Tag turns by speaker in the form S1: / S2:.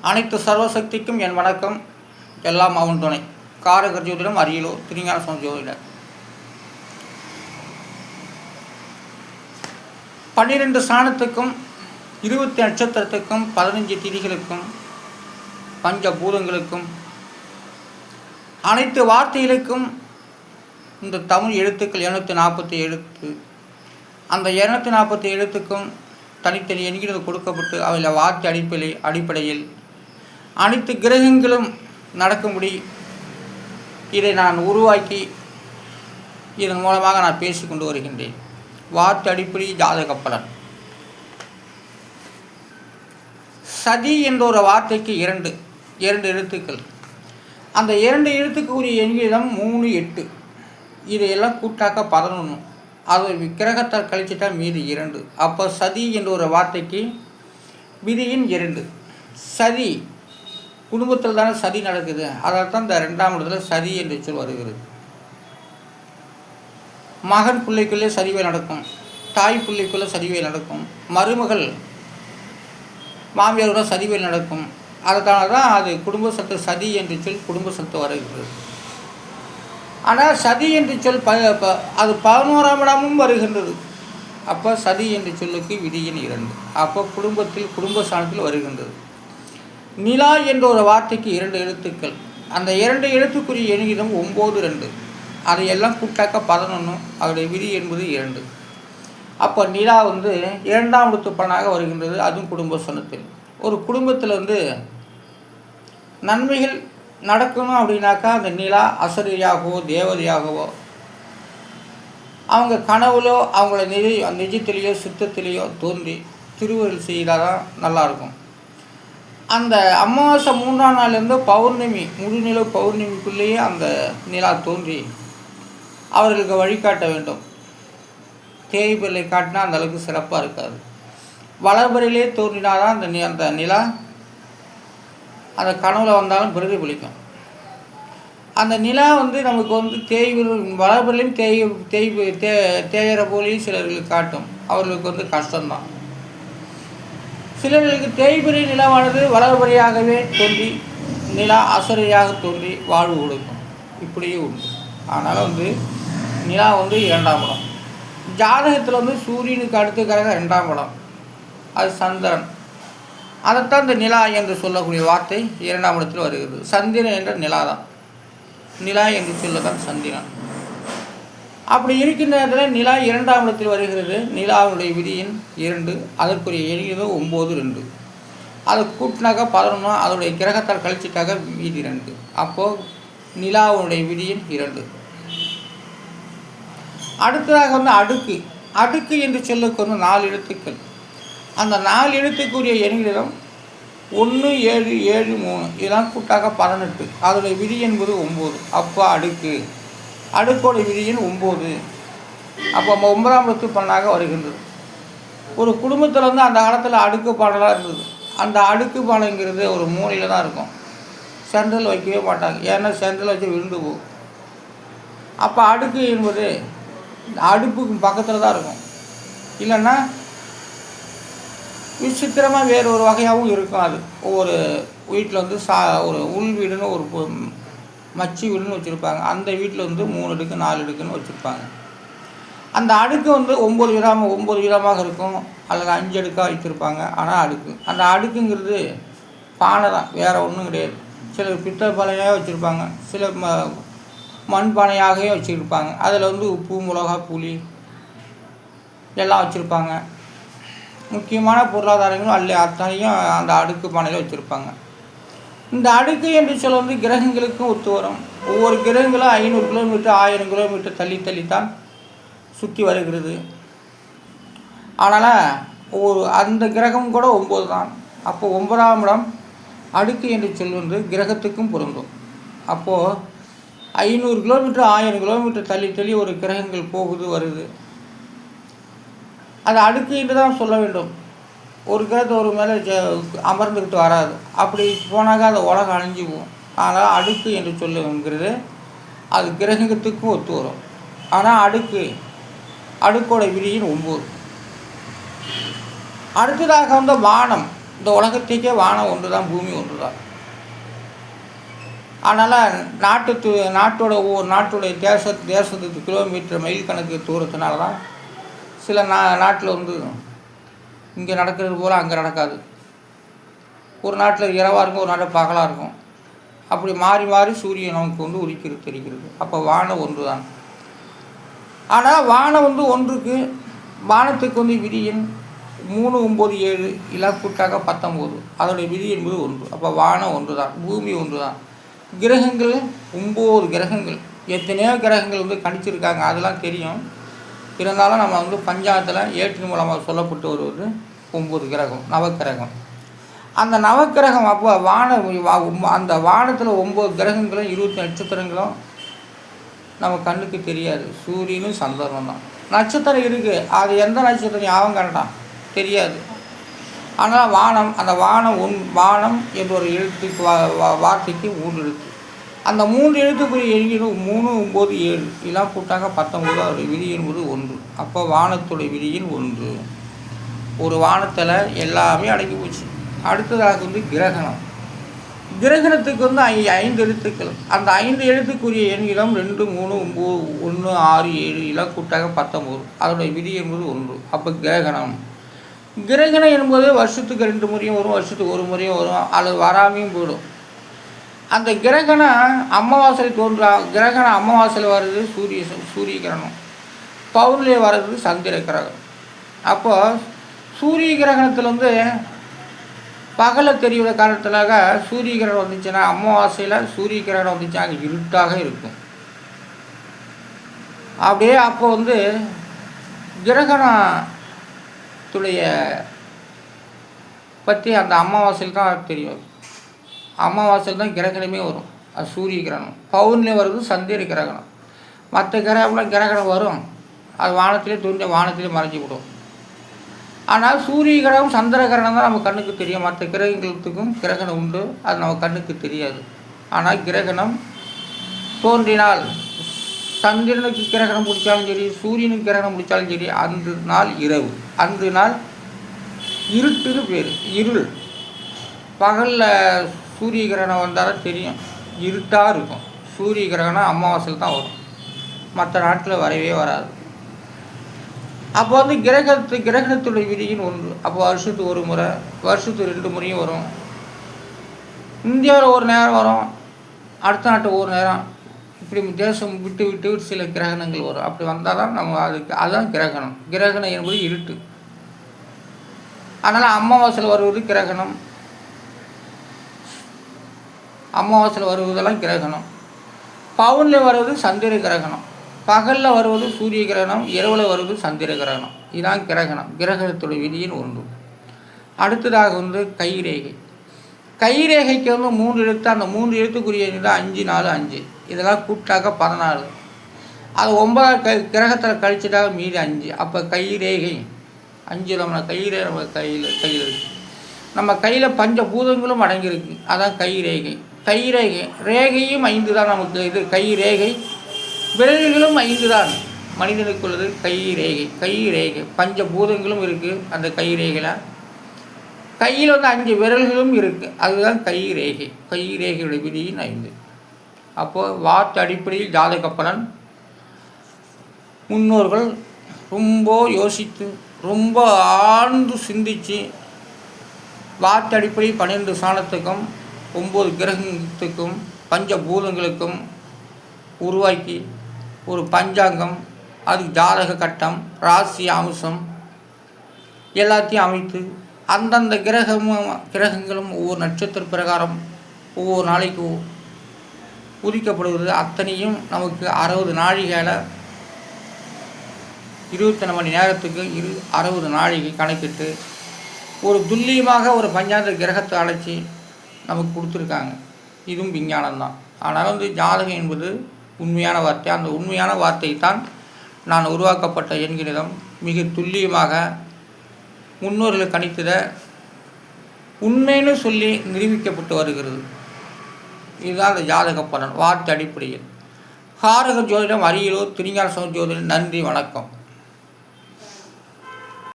S1: அனைத்து சர்வசக்திக்கும் என் வணக்கம். எல்லாம் அவன் துணை. காரகர் ஜோதிடம், அரியலூர் திருஞான சுவாமி ஜோதிடர். 12 ஸ்தானத்துக்கும் 20 நட்சத்திரத்துக்கும் 15 திதிகளுக்கும் பஞ்சபூதங்களுக்கும் அனைத்து வார்த்தைகளுக்கும் இந்த தமிழ் எழுத்துக்கள் 240 எழுத்து. அந்த 240 எழுத்துக்கும் தனித்தனி எண்கிறது கொடுக்கப்பட்டு அவையில் வார்த்தை அடிப்படையில் அனைத்து கிரகங்களும் நடக்கும்படி இதை நான் உருவாக்கி இதன் மூலமாக நான் பேசிக்கொண்டு வருகின்றேன். வார்த்தை அடிப்படை ஜாதக பலன். சதி என்ற ஒரு வார்த்தைக்கு இரண்டு எழுத்துக்கள். அந்த 2 எழுத்துக்கு உரிய எண்கிதம் 3, 8. இதையெல்லாம் கூட்டாக்க 11. அது கிரகத்தால் கழிச்சிட்டால் மீதி 2. அப்போ சதி என்ற ஒரு வார்த்தைக்கு விதியின் 2. சதி குடும்பத்தில் தானே சதி நடக்குது. அதால் தான் இந்த 2ஆம் இடத்துல சதி என்று சொல் வருகிறது. மகன் பிள்ளைக்குள்ளே சரிவை நடக்கும், தாய் பிள்ளைக்குள்ளே சரிவை நடக்கும், மருமகள் மாமியாரோட சரிவை நடக்கும். அதனால தான் அது குடும்ப சத்து சதி என்று சொல் குடும்ப சத்து வருகிறது. ஆனால் சதி என்று சொல் அது 11ஆம் இடமும் வருகின்றது. அப்போ சதி என்று சொல்லுக்கு விதியின் 2. அப்போ குடும்பத்தில் குடும்ப ஸ்தானத்தில் வருகின்றது. நிலா என்ற ஒரு வார்த்தைக்கு 2 எழுத்துக்கள். அந்த 2 எழுத்துக்குரிய எண்கிதம் 9, 2. அதையெல்லாம் கூட்டாக்க 11. அவருடைய விதி என்பது 2. அப்போ நிலா 2ஆம் இடத்து பலனாக வருகின்றது. அதுவும் குடும்ப ஸ்தானத்தில். ஒரு குடும்பத்தில் நன்மைகள் நடக்கணும் அப்படின்னாக்கா அந்த நிலா அசரியாகவோ தேவதையாகவோ அவங்க கனவுலோ அவங்கள நிஜத்திலேயோ சித்தத்திலேயோ தோன்றி திருவருள் செய்தால் தான் நல்லாயிருக்கும். அந்த அமாவாசை 3ஆம் நாள்லேருந்து பௌர்ணமி முழுநிலவு பௌர்ணமிக்குள்ளேயே அந்த நிலா தோன்றி அவர்களுக்கு வழிகாட்ட வேண்டும். தேய்பிள்ளை காட்டினா அந்த அளவுக்கு சிறப்பாக இருக்காது. வளர்பறையிலே தோன்றினாதான் அந்த நிலா அந்த கனவுல வந்தாலும் பிரதிபலிக்கும். அந்த நிலா நமக்கு வளர்பறையிலையும் தேயிற போலேயும் சிலர்களுக்கு காட்டும். அவர்களுக்கு கஷ்டம்தான். சிலர்களுக்கு தேய்பிறை நிலவானது வளர்பறையாகவே தோன்றி நிலா அசரையாக தோன்றி வாழ்வு கொடுக்கும். இப்படியே உண்டு. அதனால் நிலா 2ஆம் இடம். ஜாதகத்தில் சூரியனுக்கு அடுத்த கிரகம் 2ஆம் இடம். அது சந்திரன். அதைத்தான் இந்த நிலா என்று சொல்லக்கூடிய வார்த்தை 2ஆம் இடத்தில் வருகிறது. சந்திரன் என்ற நிலா தான். நிலா என்று சொல்லதான் சந்திரன். அப்படி இருக்கின்ற இடத்துல நிலா 2ஆம் இடத்தில் வருகிறது. நிலாவுடைய விதியின் 2. அதற்குரிய எண்கிதம் 9, 2. அதை கூட்டினாக்க 11. அதனுடைய கிரகத்தால் கழிச்சிட்டாக்க மீதி 2. அப்போது நிலாவுடைய விதியின் 2. அடுத்ததாக அடுக்கு என்று சொல்லுக்கு 4 எழுத்துக்கள். அந்த 4 எழுத்துக்குரிய எண்கிதம் 1, 7, 7, 3. இதெல்லாம் கூட்டாக 18. அதனுடைய விதி என்பது 9. அப்போ அடுக்கோட விதியின் 9. அப்போ 9ஆம் இடத்து பலனாக வருகின்றது. ஒரு குடும்பத்தில் அந்த காலத்தில் அடுக்கு பாடலாக இருந்தது. அந்த அடுக்கு பானைங்கிறது ஒரு மூலையில் தான் இருக்கும். சென்ட்ரல் வைக்கவே மாட்டாங்க. ஏன்னா சென்ட்ரல் வச்சு விழுந்து போகும். அப்போ அடுக்கு என்பது அடுப்புக்கு பக்கத்தில் தான் இருக்கும். இல்லைன்னா விசித்திரமாக வேறு ஒரு வகையாகவும் இருக்கும். அது ஒவ்வொரு வீட்டில் ஒரு உள் வீடுன்னு ஒரு மச்சி வீடுன்னு வச்சுருப்பாங்க. அந்த வீட்டில் 3 அடுக்கு 4 அடுக்குன்னு வச்சுருப்பாங்க. அந்த அடுக்கு 9 விதமாக இருக்கும். அல்லது 5 அடுக்காக வைத்திருப்பாங்க. ஆனால் அந்த அடுக்குங்கிறது பானை தான், வேறு ஒன்றும் கிடையாது. சிலர் பித்தளை பானையாக வச்சுருப்பாங்க, சில மண் பானையாகவே வச்சுருப்பாங்க. அதில் உப்பு, மிளகா, புளி எல்லாம் வச்சுருப்பாங்க. முக்கியமான பொருளாதாரங்களும் அத்தனையும் அந்த அடுக்கு பானையில் வச்சுருப்பாங்க. இந்த அடுக்கு என்று சொல்ல கிரகங்களுக்கும் ஒத்து வரும். ஒவ்வொரு கிரகங்களும் 500 கிலோமீட்டர் 1000 கிலோமீட்டர் தள்ளித்தான் சுற்றி வருகிறது. அதனால் அந்த கிரகம் கூட 9 தான். அப்போ 9ஆம் இடம் அடுக்கு என்று சொல்வது கிரகத்துக்கும் பொருந்தும். அப்போது 500 கிலோமீட்டர் 1000 கிலோமீட்டர் தள்ளி ஒரு கிரகங்கள் போகுது வருது. அது அடுக்கு என்று தான் சொல்ல வேண்டும். ஒரு கிரகத்தை ஒரு மேலே அமர்ந்துக்கிட்டு வராது. அப்படி போனாக்க அது உலகம் அழிஞ்சு போகும். ஆனால் அடுக்கு என்று சொல்லுங்கிறது அது கிரகத்துக்கும் ஒத்து வரும். ஆனால் அடுக்கோட விதியின் 9. அடுத்ததாக வானம். இந்த உலகத்துக்கே வானம் ஒன்று தான், பூமி ஒன்று தான். அதனால் நாட்டுடைய தேசத்துக்கு கிலோமீட்டர் மைல் கணக்கு தூரத்தினால தான் சில நாட்டில் வந்து இங்கே நடக்கிறது போல் அங்கே நடக்காது. ஒரு நாட்டில் இரவாக இருக்கும், ஒரு நாட்டில் பகலாக இருக்கும். அப்படி மாறி மாறி சூரியன் நமக்கு வந்து உதிக்கிறது தெரிகிறது. அப்போ வானம் ஒன்று தான். ஆனால் வானம் வந்து ஒன்றுக்கு, வானத்துக்கு வந்து விதி எண் 3, 9, 7 இலக்கூட்டாக 19. அதனுடைய விதி என்பது ஒன்று. அப்போ வானம் ஒன்று தான், பூமி ஒன்று தான். கிரகங்கள் 9 கிரகங்கள், எத்தனையோ கிரகங்கள் வந்து கணிச்சிருக்காங்க, அதெல்லாம் தெரியும். இருந்தாலும் நம்ம வந்து பஞ்சாங்கத்தில் ஏற்றின் மூலமாக சொல்லப்பட்டு வருவது 9 கிரகம், நவக்கிரகம். அந்த நவக்கிரகம் அப்போ அந்த வானத்தில் 9 கிரகங்களும் 20 நட்சத்திரங்களும் நம்ம கண்ணுக்கு தெரியாது. சூரியனும் சந்திரனும் தான். நட்சத்திரம் இருக்குது, அது எந்த நட்சத்திரம் யாவும் கண்டான் தெரியாது. ஆனால் அந்த வானம் என்ற ஒரு எழுத்துக்கு வார்த்தைக்கு 3 எழுத்து. அந்த 3 எழுத்துக்குரிய எண்களும் 3, 9, 7 இதெல்லாம் கூட்டாக 19. அதோடைய விதி என்பது 1. அப்போ வானத்துடைய விதியின் 1. ஒரு வானத்தில் எல்லாமே அடங்கி போச்சு. அடுத்ததாக வந்து கிரகணம். கிரகணத்துக்கு வந்து 5 எழுத்துக்கள். அந்த 5 எழுத்துக்குரிய எண்களும் 2, 3, 9, 1, 6, 7 இதெல்லாம் கூட்டாக 19. அதோடைய விதி என்பது 1. அப்போ கிரகணம் என்பது வருஷத்துக்கு 2 முறையும் வரும், வருஷத்துக்கு 1 முறையும் வரும், அல்லது வராமையும் போயிடும். அந்த கிரகணம் அமாவாசையில் வர்றது சூரிய கிரகணம், பௌர்ணமி வர்றது சந்திர கிரகணம். அப்போ சூரிய கிரகணத்தில் வந்து பகலை தெரியுற காரணத்திலாக சூரிய கிரகணம் வந்துச்சுன்னா, அமாவாசையில் சூரிய கிரகணம் வந்துச்சுன்னா அங்கே இருட்டாக இருக்கும். அப்படியே அப்போ வந்து கிரகணத்துடைய பற்றி அந்த அமாவாசையில் தான் தெரியும். அமாவாசையில் தான் கிரகணமே வரும், அது சூரிய கிரகணம். பௌர்ணமி வருது சந்திர கிரகணம். மற்ற கிரகணம் வரும், அது வானத்திலே தோன்றி வானத்திலே மறைஞ்சி விடும். ஆனால் சூரிய கிரகம் சந்திர கிரகணம் தான் நம்ம கண்ணுக்கு தெரியும். மற்ற கிரகங்களுக்கும் கிரகணம் உண்டு, அது நம்ம கண்ணுக்கு தெரியாது. ஆனால் கிரகணம் தோன்றினால் சந்திரனுக்கு கிரகணம் பிடிச்சாலும் சரி, சூரியனுக்கு கிரகணம் பிடிச்சாலும் சரி, அன்று நாள் இரவு, அன்று நாள் இருட்டுன்னு பேர், இருள். பகலில் சூரிய கிரகணம் வந்தாலும் தெரியும், இருட்டாக இருக்கும். சூரிய கிரகணம் அமாவாசையில் தான் வரும், மற்ற நாட்டில் வரவே வராது. அப்போ வந்து கிரகணத்துடைய விதியின் 1. அப்போ வருஷத்துக்கு 1 முறை, வருஷத்துக்கு 2 முறையும் வரும். இந்தியாவில் ஒரு நேரம் வரும், அடுத்த நாட்டு ஒரு நேரம், இப்படி தேசம் விட்டு சில கிரகணங்கள் வரும். அப்படி வந்தால் தான் நம்ம அதுதான் கிரகணம். கிரகணம் என்பது இருட்டு. அதனால் அமாவாசையில் வருவது கிரகணம், அமாவாசையில் வருவதெல்லாம் கிரகணம். பவுனில் வருவது சந்திர கிரகணம், பகலில் வருவது சூரிய கிரகணம், இரவில் வருவது சந்திர கிரகணம். இதுதான் கிரகணம், கிரகணத்துடைய விதியின் 1. அடுத்ததாக வந்து கைரேகை. கைரேகைக்கு வந்து 3 எழுத்து. அந்த 3 எழுத்துக்குரிய தான் 5, 4, 5 இதெல்லாம் கூட்டாக 14. அது 9 கிரகத்தில் கழிச்சிட்டாக மீதி 5. அப்போ கைரேகை 5 நம்ம கையில் இருக்குது. நம்ம கையில் பஞ்சபூதங்களும் அடங்கியிருக்கு, அதான் கைரேகை. ரேகையும் 5 தான் நமக்கு. இது கைரேகை. விரல்களும் 5 தான் மனிதனுக்கு உள்ளது. கைரேகை பஞ்சபூதங்களும் இருக்குது அந்த கைரேகையில். கையில் வந்து 5 விரல்களும் இருக்குது, அதுதான் கைரேகையுடைய விதியின் 5. அப்போது வார்த்தை அடிப்படையில் ஜாதக பலன் முன்னோர்கள் ரொம்ப யோசித்து ரொம்ப ஆழ்ந்து சிந்தித்து வார்த்தை அடிப்படை 12 சாணத்துக்கும் 9 கிரகத்துக்கும் பஞ்சபூதங்களுக்கும் உருவாக்கி ஒரு பஞ்சாங்கம், அது ஜாதக கட்டம், ராசி அம்சம் எல்லாத்தையும் அமைத்து அந்தந்த கிரகங்களும் ஒவ்வொரு நட்சத்திர பிரகாரம் ஒவ்வொரு நாளைக்கு உதிக்கப்படுவது. அத்தனையும் நமக்கு 60 நாழிகையில் 24 மணி நேரத்துக்கு 60 நாழிகை கணக்கிட்டு ஒரு துல்லியமாக ஒரு பஞ்சாங்க கிரகத்தை அழைச்சி நமக்கு கொடுத்துருக்காங்க. இதுவும் விஞ்ஞானம்தான். ஆனால் வந்து ஜாதகம் என்பது உண்மையான வார்த்தை. அந்த உண்மையான வார்த்தை தான் நான் உருவாக்கப்பட்ட எண்களிடம் மிக துல்லியமாக முன்னோர்கள் கணித்தத உண்மைன்னு சொல்லி நிரூபிக்கப்பட்டு வருகிறது. இதுதான் அந்த ஜாதக பலன் வார்த்தை அடிப்படையில். காரக ஜோதிடம் அரியலூர் திருஞான சம்பந்த ஜோதிடம். நன்றி, வணக்கம்.